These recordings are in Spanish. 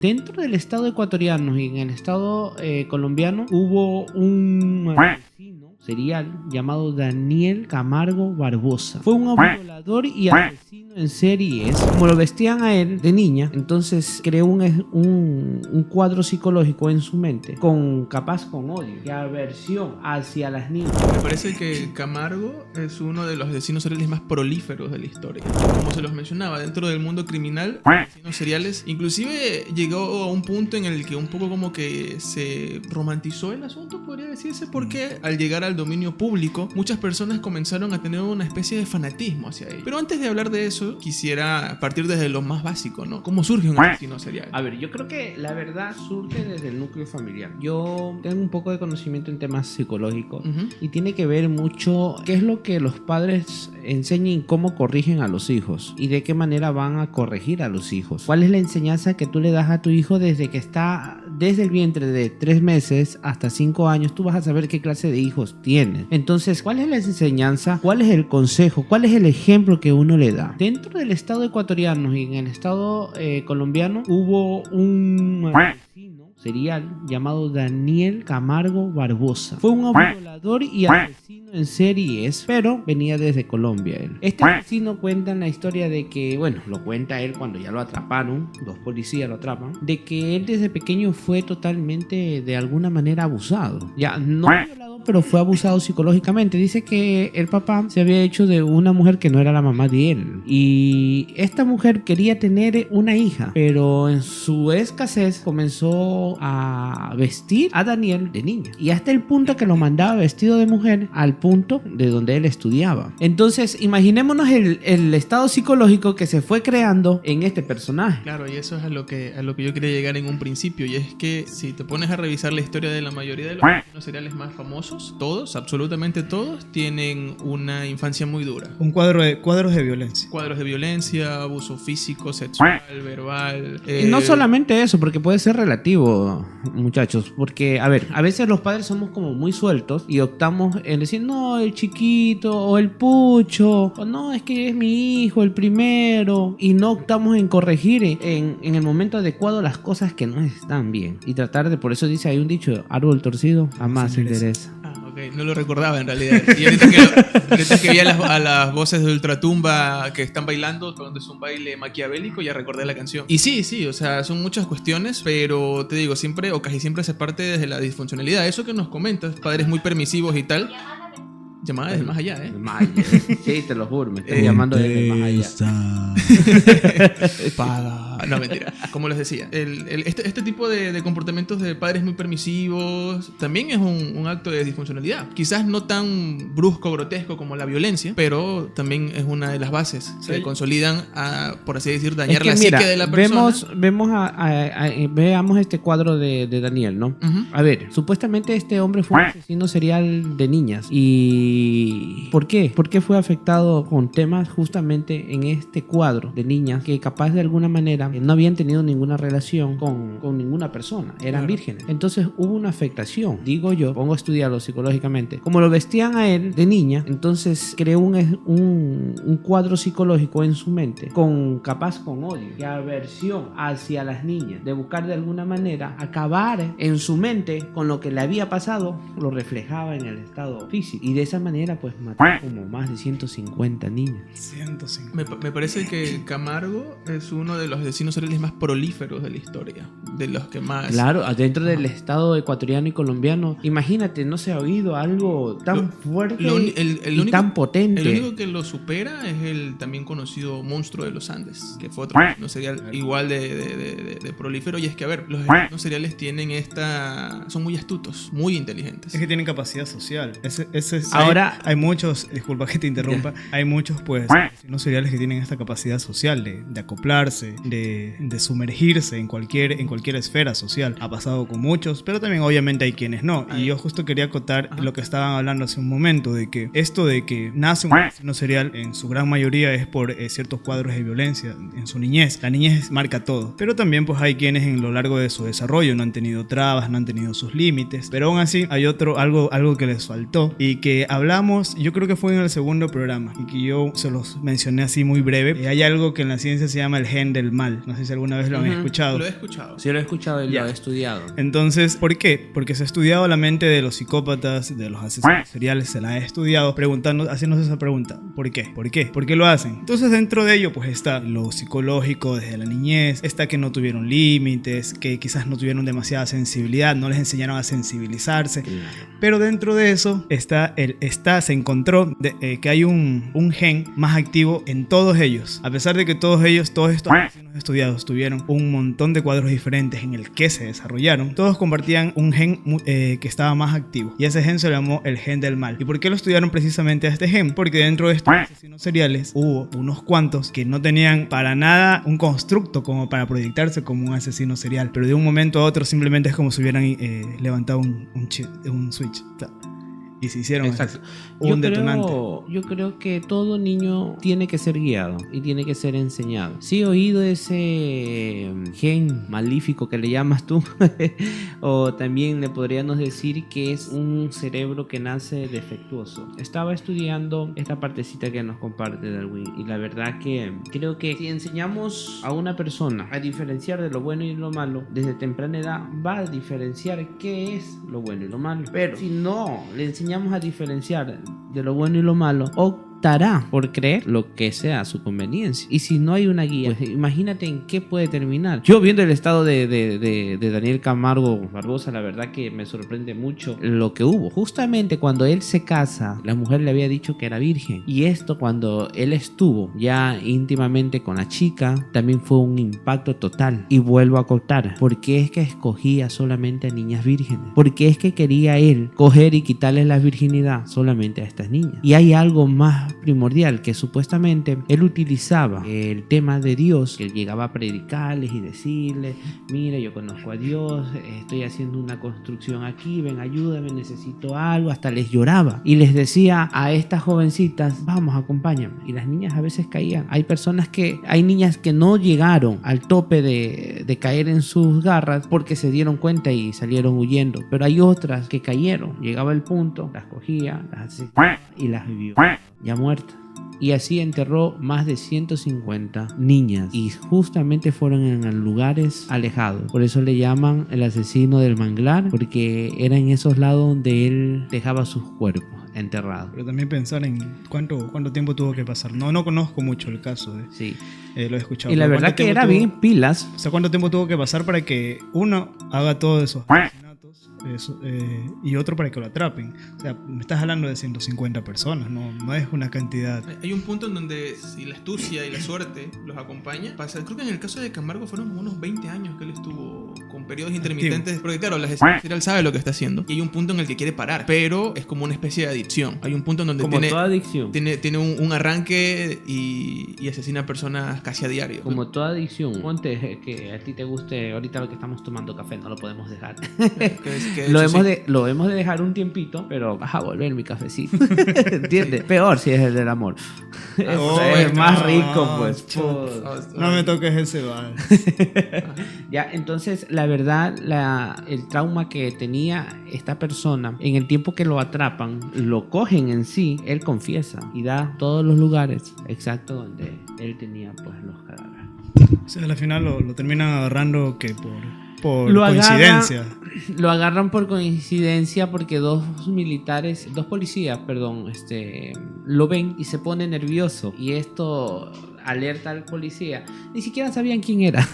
Dentro del estado ecuatoriano y en el estado colombiano hubo un asesino serial llamado Daniel Camargo Barbosa. Fue un violador y asesino en series. Como lo vestían a él de niña, entonces creó un cuadro psicológico en su mente, capaz con odio y aversión hacia las niñas. Me parece que Camargo es uno de los asesinos seriales más prolíferos de la historia. Como se los mencionaba, dentro del mundo criminal, asesinos seriales, inclusive llegó a un punto en el que un poco como que se romantizó el asunto, podría decirse, porque al llegar al dominio público, muchas personas comenzaron a tener una especie de fanatismo hacia él. Pero antes de hablar de eso, quisiera partir desde lo más básico, ¿no? ¿Cómo surge un asesino serial? A ver, yo creo que la verdad surge desde el núcleo familiar. Yo tengo un poco de conocimiento en temas psicológicos y tiene que ver mucho qué es lo que los padres enseñan y cómo corrigen a los hijos y de qué manera van a corregir a los hijos. ¿Cuál es la enseñanza que tú le das a tu hijo desde que está desde el vientre de 3 meses hasta 5 años? Tú vas a saber qué clase de hijos tienes. Entonces, ¿cuál es la enseñanza? ¿Cuál es el consejo? ¿Cuál es el ejemplo que uno le da? Dentro del estado ecuatoriano y en el estado colombiano hubo un asesino serial llamado Daniel Camargo Barbosa. Fue un violador y asesino en series, pero venía desde Colombia él. Este asesino cuenta en la historia de que, bueno, lo cuenta él cuando ya lo atraparon, los policías lo atrapan, de que él desde pequeño fue totalmente de alguna manera abusado. Ya no violado, pero fue abusado psicológicamente. Dice que el papá se había hecho de una mujer que no era la mamá de él, y esta mujer quería tener una hija, pero en su escasez comenzó a vestir a Daniel de niña, y hasta el punto que lo mandaba vestido de mujer al punto de donde él estudiaba. Entonces imaginémonos el estado psicológico que se fue creando en este personaje. Claro, y eso es a lo que yo quería llegar en un principio, y es que si te pones a revisar la historia de la mayoría de los asesinos seriales más famosos, todos, absolutamente todos, tienen una infancia muy dura. Cuadros de violencia. Cuadros de violencia, abuso físico, sexual, verbal. Y no solamente eso, porque puede ser relativo, muchachos, porque, a ver, a veces los padres somos como muy sueltos y optamos en decir, no, el chiquito, o el pucho, o no, es que es mi hijo, el primero, y no optamos en corregir en el momento adecuado las cosas que no están bien, y tratar de, por eso dice, hay un dicho, árbol torcido jamás se endereza. Ok, no lo recordaba en realidad. Y ahorita que vi a las voces de Ultratumba que están bailando, cuando es un baile maquiavélico, ya recordé la canción. Y sí, o sea, son muchas cuestiones, pero te digo, siempre o casi siempre se parte desde la disfuncionalidad. Eso que nos comentas, padres muy permisivos y tal. Llamada desde más allá, ¿eh? Sí, te lo juro, me están llamando desde más allá. Paga. No, mentira. Como les decía, este tipo de comportamientos de padres muy permisivos también es un acto de disfuncionalidad. Quizás no tan brusco, grotesco como la violencia, pero también es una de las bases que consolidan a, por así decir, dañar la psique de la persona. Veamos este cuadro de Daniel, ¿no? A ver, supuestamente este hombre fue un asesino serial de niñas. ¿Y por qué? ¿Por qué fue afectado con temas justamente en este cuadro de niñas que capaz de alguna manera no habían tenido ninguna relación con ninguna persona, eran vírgenes? Entonces hubo una afectación, digo yo, pongo a estudiarlo psicológicamente. Como lo vestían a él de niña, entonces creó un cuadro psicológico en su mente, capaz con odio y aversión hacia las niñas, de buscar de alguna manera acabar en su mente con lo que le había pasado, lo reflejaba en el estado físico, y de esa manera pues mató como más de 150 niñas. 150. Me parece que Camargo es uno de los asesinos seriales más prolíferos de la historia, de los que más... Claro, dentro del estado ecuatoriano y colombiano, imagínate, no se ha oído algo tan fuerte y tan potente. El único que lo supera es el también conocido Monstruo de los Andes, que fue otro asesino serial igual de prolífero. Y es que, a ver, los asesinos seriales son muy astutos, muy inteligentes. Es que tienen capacidad social. Ahora, hay muchos, disculpa que te interrumpa, hay muchos pues asesinos seriales que tienen esta capacidad social de acoplarse, de sumergirse en cualquier esfera social. Ha pasado con muchos, pero también obviamente hay quienes no. Y yo justo quería acotar lo que estaban hablando hace un momento, de que esto de que nace un asesino serial en su gran mayoría es por ciertos cuadros de violencia en su niñez. La niñez marca todo, pero también pues hay quienes en lo largo de su desarrollo no han tenido trabas, no han tenido sus límites, pero aún así hay algo que les faltó y que hablamos, yo creo que fue en el segundo programa y que yo se los mencioné así muy breve. Hay algo que en la ciencia se llama el gen del mal. mal. No sé si alguna vez lo han escuchado. Lo he escuchado. Sí, lo he escuchado y lo he estudiado. Entonces, ¿por qué? Porque se ha estudiado la mente de los psicópatas, de los asesinos seriales, se la ha estudiado haciéndose esa pregunta. ¿Por qué? ¿Por qué? ¿Por qué lo hacen? Entonces, dentro de ello, pues está lo psicológico desde la niñez, está que no tuvieron límites, que quizás no tuvieron demasiada sensibilidad, no les enseñaron a sensibilizarse. Pero dentro de eso se encontró que hay un gen más activo en todos ellos. A pesar de que todos estos asesinos estudiados tuvieron un montón de cuadros diferentes en el que se desarrollaron, todos compartían un gen que estaba más activo. Y ese gen se llamó el gen del mal. ¿Y por qué lo estudiaron precisamente a este gen? Porque dentro de estos asesinos seriales hubo unos cuantos que no tenían para nada un constructo como para proyectarse como un asesino serial. Pero de un momento a otro simplemente es como si hubieran levantado un switch. Y se hicieron un detonante. Yo creo que todo niño tiene que ser guiado y tiene que ser enseñado. Sí he oído ese gen malífico que le llamas tú, o también le podríamos decir que es un cerebro que nace defectuoso. Estaba estudiando esta partecita que nos comparte Darwin y la verdad que creo que si enseñamos a una persona a diferenciar de lo bueno y lo malo desde temprana edad, va a diferenciar qué es lo bueno y lo malo. Pero si no le enseñamos a diferenciar de lo bueno y lo malo, optará por creer lo que sea a su conveniencia. Y si no hay una guía, pues imagínate en qué puede terminar. Yo viendo el estado de Daniel Camargo Barbosa, la verdad que me sorprende mucho lo que hubo. Justamente cuando él se casa, la mujer le había dicho que era virgen. Y esto cuando él estuvo ya íntimamente con la chica, también fue un impacto total. Y vuelvo a contar, ¿por qué es que escogía solamente a niñas vírgenes? ¿Por qué es que quería él coger y quitarles la virginidad solamente a estas niñas? Y hay algo más primordial, que supuestamente él utilizaba el tema de Dios, que él llegaba a predicarles y decirles: mira, yo conozco a Dios, estoy haciendo una construcción aquí, ven, ayúdame, necesito algo. Hasta les lloraba y les decía a estas jovencitas: vamos, acompáñame. Y las niñas a veces caían. Hay niñas que no llegaron al tope de caer en sus garras porque se dieron cuenta y salieron huyendo, pero hay otras que cayeron. Llegaba el punto, las cogía, las asesинaba y las vivió ya muertas. Y así enterró más de 150 niñas y justamente fueron en lugares alejados. Por eso le llaman el asesino del manglar, porque era en esos lados donde él dejaba sus cuerpos enterrados. Pero también pensar en cuánto tiempo tuvo que pasar. No conozco mucho el caso. Sí. Lo he escuchado. Y la verdad que era bien pilas. O sea, ¿cuánto tiempo tuvo que pasar para que uno haga todos esos asesinatos y otro para que lo atrapen? O sea, me estás hablando de 150 personas, no es una cantidad. Hay un punto en donde si la astucia y la suerte los acompaña, creo que en el caso de Camargo fueron como unos 20 años que él estuvo con periodos intermitentes, porque claro, la asesino serial sabe lo que está haciendo y hay un punto en el que quiere parar, pero es como una especie de adicción. Hay un punto en donde toda adicción tiene un arranque y asesina personas casi a diario. Como toda adicción. Ponte que a ti te guste ahorita lo que estamos tomando café, no lo podemos dejar. Lo hemos de dejar un tiempito, pero vas a volver mi cafecito. ¿Entiendes? Peor si es el del amor. Es más rico, pues. No me toques ese bar. Ya, entonces, la verdad, el trauma que tenía esta persona, en el tiempo que lo atrapan, lo cogen en sí, él confiesa y da todos los lugares exactos donde él tenía pues los cadáveres. O sea, al final lo terminan agarrando que por coincidencia. Lo agarran por coincidencia porque dos policías, lo ven y se pone nervioso. Y esto alerta al policía. Ni siquiera sabían quién era.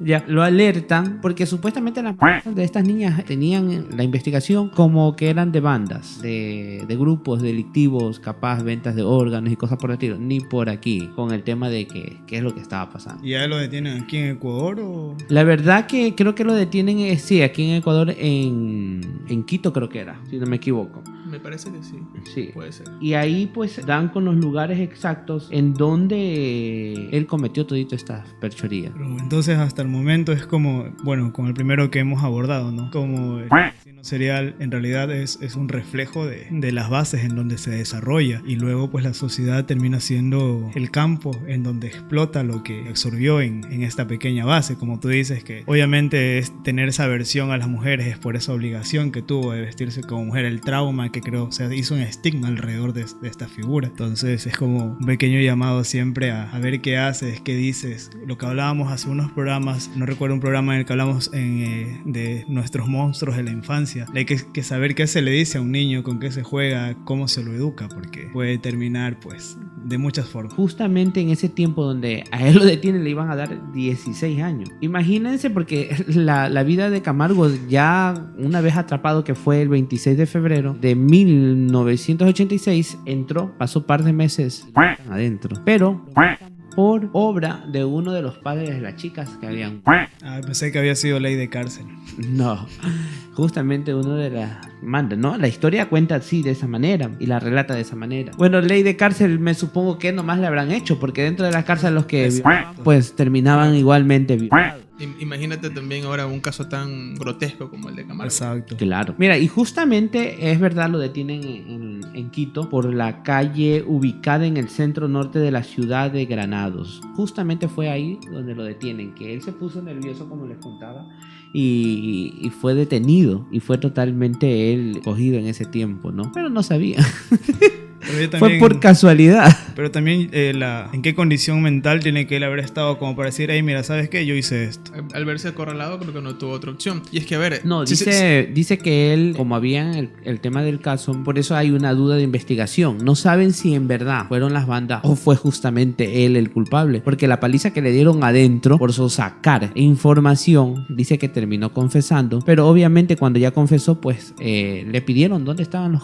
Ya, lo alertan porque supuestamente las de estas niñas tenían la investigación como que eran de bandas, de grupos delictivos, capaz ventas de órganos y cosas por el estilo. Ni por aquí, con el tema de qué es lo que estaba pasando. ¿Y a él lo detienen aquí en Ecuador o...? La verdad que creo que lo detienen, sí, aquí en Ecuador, en Quito creo que era, si no me equivoco. Me parece que sí. Sí. Puede ser. Y ahí pues dan con los lugares exactos en donde él cometió todito estas perchorías. Pero entonces hasta el momento es como, bueno, como el primero que hemos abordado, ¿no? Como el asesino serial en realidad es un reflejo de las bases en donde se desarrolla y luego pues la sociedad termina siendo el campo en donde explota lo que absorbió en esta pequeña base. Como tú dices, que obviamente es tener esa aversión a las mujeres, es por esa obligación que tuvo de vestirse como mujer, el trauma que creo se hizo un estigma alrededor de esta figura. Entonces es como un pequeño llamado siempre a ver qué haces, qué dices. Lo que hablábamos hace unos programas, no recuerdo un programa en el que hablamos de nuestros monstruos de la infancia. Hay que saber qué se le dice a un niño, con qué se juega, cómo se lo educa, porque puede terminar pues de muchas formas. Justamente en ese tiempo donde a él lo detienen, le iban a dar 16 años. Imagínense, porque la vida de Camargo, ya una vez atrapado, que fue el 26 de febrero de 1986, pasó par de meses adentro, pero por obra de uno de los padres de las chicas que habían... Pensé que había sido ley de cárcel. No, justamente uno de las manda, ¿no? La historia cuenta así, de esa manera, y la relata de esa manera. Bueno, ley de cárcel me supongo que nomás le habrán hecho, porque dentro de la cárcel los que pues terminaban igualmente violados. Imagínate también ahora un caso tan grotesco como el de Camargo. Exacto. Claro. Mira, y justamente es verdad, lo detienen en Quito por la calle ubicada en el centro norte de la ciudad de Granados. Justamente fue ahí donde lo detienen, que él se puso nervioso, como les contaba, y fue detenido, y fue totalmente él cogido en ese tiempo, ¿no? Pero no sabía. También, fue por casualidad. Pero también en qué condición mental tiene que él haber estado como para decir, hey, mira, ¿sabes qué? Yo hice esto. Al verse acorralado, creo que no tuvo otra opción. Y es que, a ver... No, dice que él, como había el tema del caso, por eso hay una duda de investigación. No saben si en verdad fueron las bandas o fue justamente él el culpable. Porque la paliza que le dieron adentro por sacar información, dice que terminó confesando. Pero obviamente cuando ya confesó, pues le pidieron dónde estaban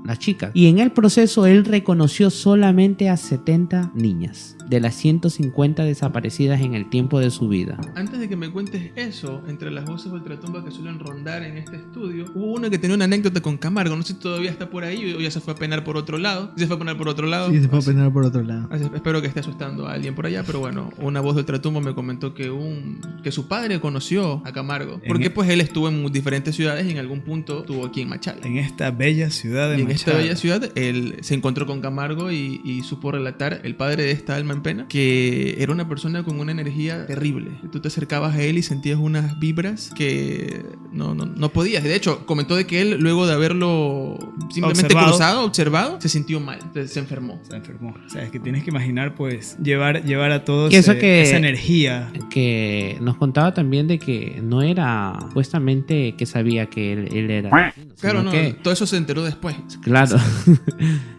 las chicas. Y en el proceso él reconoció solamente a 70 niñas de las 150 desaparecidas en el tiempo de su vida. Antes de que me cuentes eso, entre las voces ultratumba que suelen rondar en este estudio, hubo uno que tenía una anécdota con Camargo. No sé si todavía está por ahí o ya se fue a penar por otro lado. ¿Se fue a penar por otro lado? Sí, se fue a penar por otro lado. Espero que esté asustando a alguien por allá, pero bueno, una voz de ultratumba me comentó que su padre conoció a Camargo. Porque pues él estuvo en diferentes ciudades y en algún punto estuvo aquí en Machala. En esta bella ciudad de Machala. En esta bella ciudad, él se encontró con Camargo y supo relatar, el padre de esta alma en pena, que era una persona con una energía terrible. Tú te acercabas a él y sentías unas vibras que no podías. De hecho, comentó de que él, luego de haberlo simplemente observado, se sintió mal, se enfermó. O sea, es que tienes que imaginar, pues, llevar a todos esa energía. Que nos contaba también de que no era supuestamente que sabía que él era... Claro, no, todo eso se enteró después. Claro.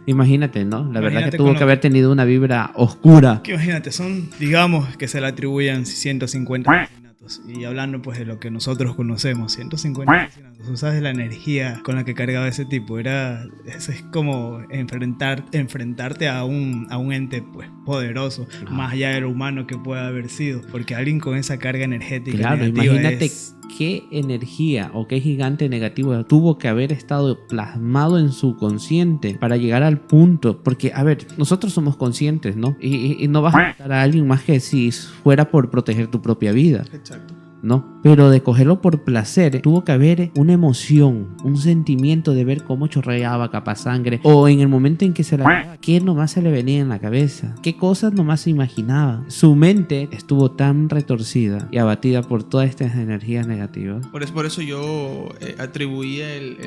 Imagínate, ¿no? La verdad que tuvo que haber tenido una vibra oscura. Que imagínate, digamos que se le atribuyan 150 asesinatos. Y hablando pues de lo que nosotros conocemos, 150 asesinatos. Tú sabes la energía con la que cargaba ese tipo. Es como enfrentarte a un ente pues poderoso, más allá de lo humano que pueda haber sido. Porque alguien con esa carga energética negativa, imagínate qué energía o qué gigante negativo tuvo que haber estado plasmado en su consciente para llegar al punto. Porque, a ver, nosotros somos conscientes, ¿no? Y no vas a matar a alguien más que si fuera por proteger tu propia vida. Exacto. ¿No? Pero de cogerlo por placer, tuvo que haber una emoción, un sentimiento de ver cómo chorreaba capaz sangre, o en el momento en que se la... ¿Qué nomás se le venía en la cabeza? ¿Qué cosas nomás se imaginaba? Su mente estuvo tan retorcida y abatida por todas estas energías negativas. Por eso yo atribuía el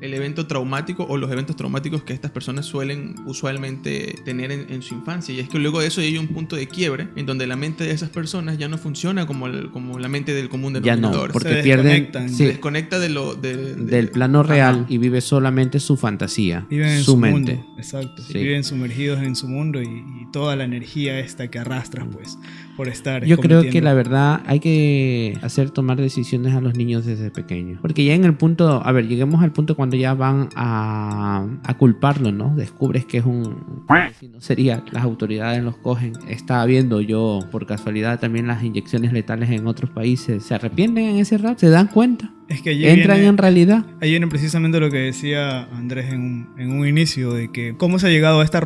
evento traumático o los eventos traumáticos que estas personas suelen usualmente tener en su infancia. Y es que luego de eso hay un punto de quiebre en donde la mente de esas personas ya no funciona como la mente del común denominador. Ya no, porque se desconecta del plano real y vive solamente su fantasía, viven en su mente. Mundo. Exacto. Sí. Viven sumergidos en su mundo y toda la energía esta que arrastran pues por estar. Yo creo que la verdad hay que hacer tomar decisiones a los niños desde pequeños. Porque ya en el punto, lleguemos al punto cuando ya van a culparlo, ¿no? Descubres que es un asesino serial, las autoridades los cogen. Estaba viendo yo por casualidad también las inyecciones letales en otros países. ¿Se arrepienten en ese rato? ¿Se dan cuenta? Es que ¿Entran en realidad? Ahí viene precisamente lo que decía Andrés en un inicio, de que cómo se ha llegado a esta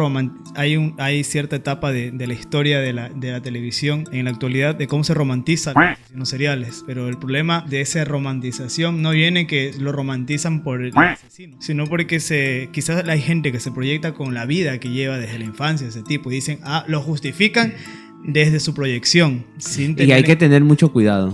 hay cierta etapa de la historia de la televisión en la actualidad de cómo se romantizan los asesinos seriales, pero el problema de esa romantización no viene que lo romantizan por el asesino, sino porque quizás hay gente que se proyecta con la vida que lleva desde la infancia ese tipo y dicen, lo justifican desde su proyección. Y hay que tener mucho cuidado.